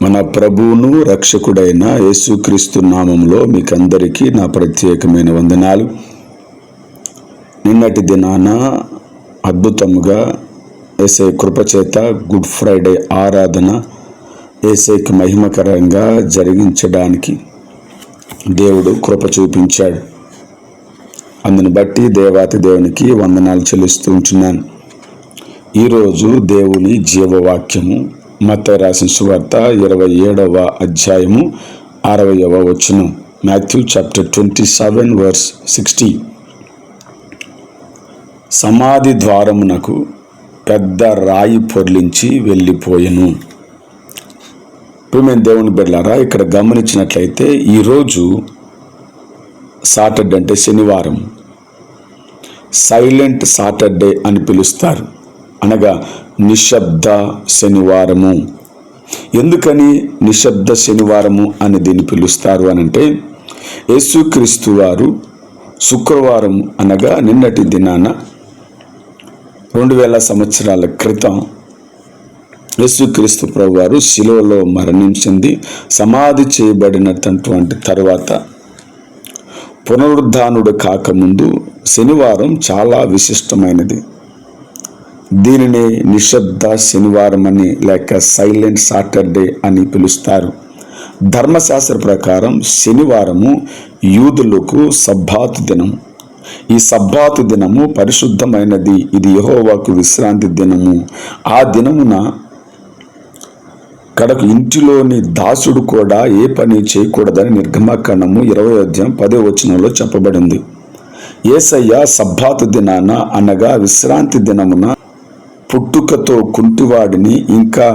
మన ప్రభువును రక్షకుడైన యేసుక్రీస్తు నామంలో మీకందరికీ నా ప్రత్యేకమైన వందనాలు. నిన్నటి దినాన అద్భుతంగా యేసయ్య కృపచేత గుడ్ ఫ్రైడే ఆరాధన యేసయ్యకి మహిమకరంగా జరిగించడానికి దేవుడు కృప చూపించాడు. అందుని బట్టి దేవాతి దేవునికి వందనాలు చెల్లిస్తూ ఉంటున్నాను. ఈరోజు దేవుని జీవవాక్యము మత్తయి రాసిన సువార్త 27వ అధ్యాయము 60వ వచనం. Matthew chapter 27 verse 60. సమాధి ద్వారమునకు పెద్ద రాయి పొర్లించి వెళ్ళిపోయెను. ప్రియమైన దేవుని బిడ్డలారా, ఇక్కడ గమనించినట్లయితే ఈరోజు సాటర్డే అంటే శనివారం, సైలెంట్ సాటర్డే అని పిలుస్తారు, అనగా నిశ్శబ్ద శనివారము. ఎందుకని నిశ్శబ్ద శనివారము అని దీన్ని పిలుస్తారు అనంటే, యేసుక్రీస్తు వారు శుక్రవారం అనగా నిన్నటి దినాన 2000 సంవత్సరాల క్రితం యేసుక్రీస్తు ప్రభు వారు శిలువలో మరణించింది, సమాధి చేయబడినటువంటి తరువాత పునరుద్ధానుడు కాకముందు శనివారం చాలా విశిష్టమైనది. దీనిని నిశ్శబ్ద శనివారం అని లేక సైలెంట్ సాటర్డే అని పిలుస్తారు. ధర్మశాస్త్ర ప్రకారం శనివారము యూదులకు సబ్బాతు దినం. ఈ సబ్బాతు దినము పరిశుద్ధమైనది, ఇది యెహోవాకు విశ్రాంతి దినము. ఆ దినమున కడకు ఇంటిలోని దాసుడు కూడా ఏ పని చేయకూడదని నిర్గమకాండము 20వ అధ్యాయం 10వ వచనంలో చెప్పబడింది. యేసయ్య సబ్బాతు దినాన అనగా విశ్రాంతి దినమున పుట్టుకతో కుంటివాడిని ఇంకా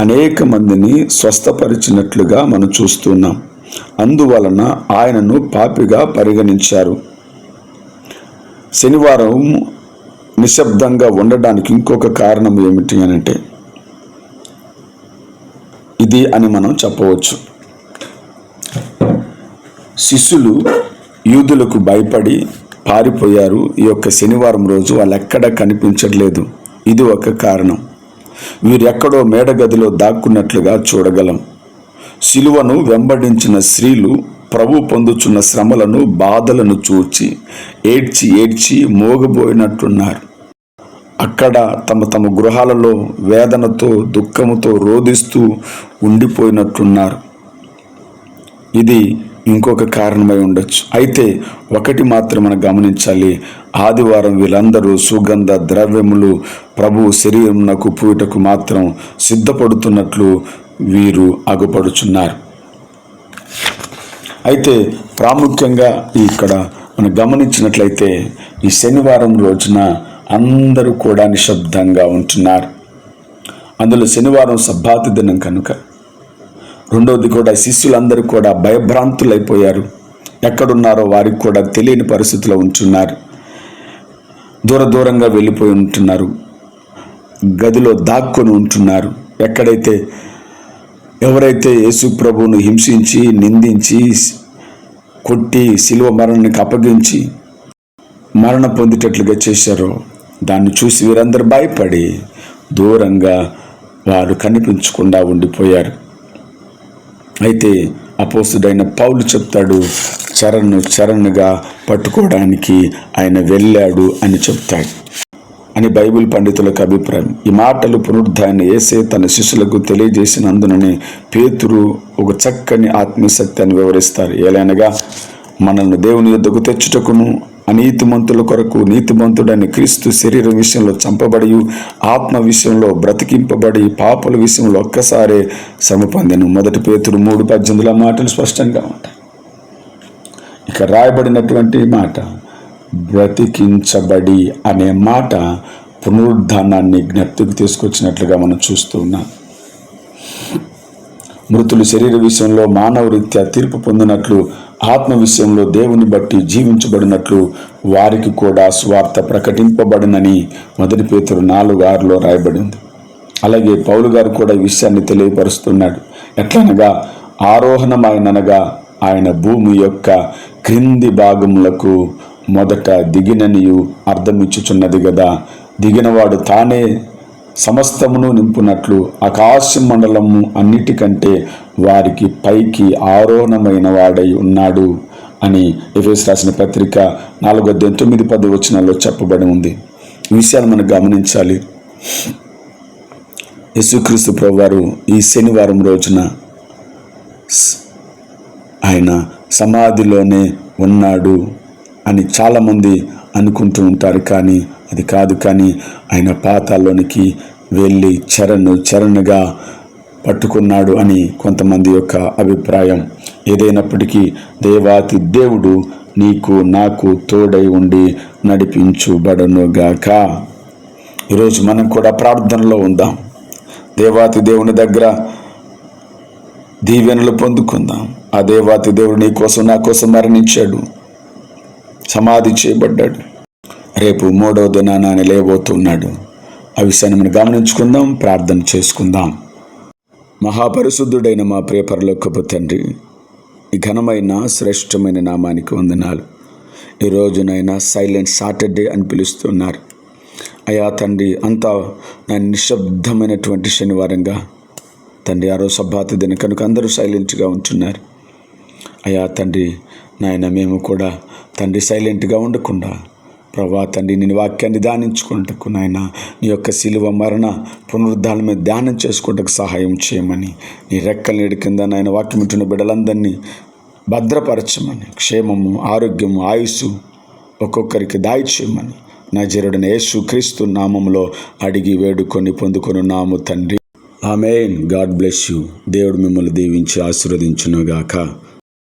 అనేక మందిని స్వస్థపరిచినట్లుగా మనం చూస్తున్నాం. అందువలన ఆయనను పాపిగా పరిగణించారు. శనివారం నిశ్శబ్దంగా ఉండడానికి ఇంకొక కారణం ఏమిటి అనంటే ఇది అని మనం చెప్పవచ్చు. శిష్యులు యూదులకు భయపడి పారిపోయారు. ఈ యొక్క శనివారం రోజు వాళ్ళు ఎక్కడా కనిపించట్లేదు. ఇది ఒక కారణం. వీరెక్కడో మేడగదిలో దాక్కున్నట్లుగా చూడగలం. శిలువను వెంబడించిన స్త్రీలు ప్రభు పొందుచున్న శ్రమలను బాధలను చూచి ఏడ్చి ఏడ్చి మోగబోయినట్టున్నారు. అక్కడ తమ తమ గృహాలలో వేదనతో దుఃఖముతో రోధిస్తూ ఉండిపోయినట్టున్నారు. ఇది ఇంకొక కారణమై ఉండొచ్చు. అయితే ఒకటి మాత్రం మనం గమనించాలి, ఆదివారం వీళ్ళందరూ సుగంధ ద్రవ్యములు ప్రభు శరీరమునకు పూటకు మాత్రం సిద్ధపడుతున్నట్లు వీరు అగుపడుచున్నారు. అయితే ప్రాముఖ్యంగా ఇక్కడ మనం గమనించినట్లయితే ఈ శనివారం రోజున అందరూ కూడా నిశ్శబ్దంగా ఉంటున్నారు. అందులో శనివారం సబ్బాతు దినం కనుక. రెండవది కూడా శిష్యులందరూ కూడా భయభ్రాంతులైపోయారు. ఎక్కడున్నారో వారికి కూడా తెలియని పరిస్థితిలో ఉంటున్నారు. దూరంగా వెళ్ళిపోయి ఉంటున్నారు. గదిలో దాక్కొని ఉంటున్నారు. ఎక్కడైతే ఎవరైతే యేసు ప్రభువును హింసించి నిందించి కొట్టి శిలువ మరణానికి అప్పగించి మరణ పొందేటట్లుగా చేశారో దాన్ని చూసి వీరందరూ భయపడి దూరంగా వారు కనిపించకుండా ఉండిపోయారు. అయితే అపోస్తుడైన పౌలు చెప్తాడు, చరణ్నుగా పట్టుకోవడానికి ఆయన వెళ్ళాడు అని చెప్తాడు అని బైబిల్ పండితులకు అభిప్రాయం. ఈ మాటలు పునరుద్ధాన్ని యేసయ్య తన శిష్యులకు తెలియజేసినందుననే పేతురు ఒక చక్కని ఆత్మీయ సత్యాన్ని వివరిస్తారు. ఎలానగా మనల్ని దేవుని యొద్దకు తెచ్చుటకును అనీతిమంతుల కొరకు నీతిమంతుడని క్రీస్తు శరీరం విషయంలో చంపబడి ఆత్మ విషయంలో బ్రతికింపబడి పాపల విషయంలో ఒక్కసారే శ్రమ పొందెను. 1 పేతురు 3:18 మాటలు స్పష్టంగా ఉంటాయి. ఇక రాయబడినటువంటి మాట బ్రతికించబడి అనే మాట పునరుద్ధానాన్ని జ్ఞప్తికి తీసుకొచ్చినట్లుగా మనం చూస్తూ ఉన్నాం. మృతులు శరీర విషయంలో మానవ రీత్యా తీర్పు పొందినట్లు ఆత్మ విషయంలో దేవుని బట్టి జీవించబడినట్లు వారికి కూడా స్వార్థ ప్రకటింపబడినని 1 పేతురు 4:6లో రాయబడింది. అలాగే పౌలు గారు కూడా ఈ విషయాన్ని తెలియపరుస్తున్నాడు. ఎట్లనగా ఆరోహణమైననగా ఆయన భూమి యొక్క క్రింది భాగములకు మొదట దిగిననియు అర్థమిచ్చుచున్నది కదా. దిగినవాడు తానే సమస్తమును నింపునట్లు ఆకాశ మండలము అన్నిటికంటే వారికి పైకి ఆరోహణమైన వాడై ఉన్నాడు అని ఎఫెసీయులకు రాసిన పత్రిక 4:9-10 చెప్పబడి ఉంది. ఈ విషయాలు మనం గమనించాలి. యేసుక్రీస్తు ప్రభువారు ఈ శనివారం రోజున ఆయన సమాధిలోనే ఉన్నాడు అని చాలామంది అనుకుంటూ ఉంటారు. కానీ అది కాదు. కానీ ఆయన పాతాల్లోనికి వెళ్ళి చరణుగా పట్టుకున్నాడు అని కొంతమంది యొక్క అభిప్రాయం. ఏదైనప్పటికీ దేవాతి దేవుడు నీకు నాకు తోడై ఉండి నడిపించుబడనుగాక. ఈరోజు మనం కూడా ప్రార్థనలో ఉందాం. దేవాతి దేవుని దగ్గర దీవెనలు పొందుకుందాం. ఆ దేవాతి దేవుడు నీ కోసం నా కోసం మరణించాడు, సమాధి చేయబడ్డాడు, రేపు 3వ దినాన ఆయన లేబోతున్నాడు. ఆ విషయాన్ని మనం గమనించుకుందాం, ప్రార్థన చేసుకుందాం. మహాపరిశుద్ధుడైన మా ప్రియ పరలోకపు తండ్రి, ఈ ఘనమైన శ్రేష్టమైన నామానికి వందనాలు. ఈ రోజునైనా సైలెంట్ సాటర్డే అని పిలుస్తున్నారు అయ్యా తండ్రి. అంతా నా నిశ్శబ్దమైనటువంటి శనివారంగా తండ్రి, ఆ రోజు సబ్బాతు దినం కనుక అందరూ సైలెంట్గా ఉంటున్నారు అయ్యా తండ్రి. నాయన మేము కూడా తండ్రి సైలెంట్గా ఉండకుండా ప్రభా తండ్రి నేను వాక్యాన్ని ధ్యానించుకుంటకు నాయన నీ యొక్క శిలువ మరణ పునరుద్ధాన మీద ధ్యానం చేసుకుంటకు సహాయం చేయమని, నీ రెక్కల నీడి కింద నాయన వాక్యం ఉంటున్న బిడ్డలందరినీ భద్రపరచమని, క్షేమము ఆరోగ్యము ఆయుస్సు ఒక్కొక్కరికి దాయిచేయమని నజరేయుడైన యేసుక్రీస్తు నామములో అడిగి వేడుకొని పొందుకొనున్నాము తండ్రి. ఆమేన్. God bless you. దేవుడు మిమ్మల్ని దీవించి ఆశీర్వదించునుగాక.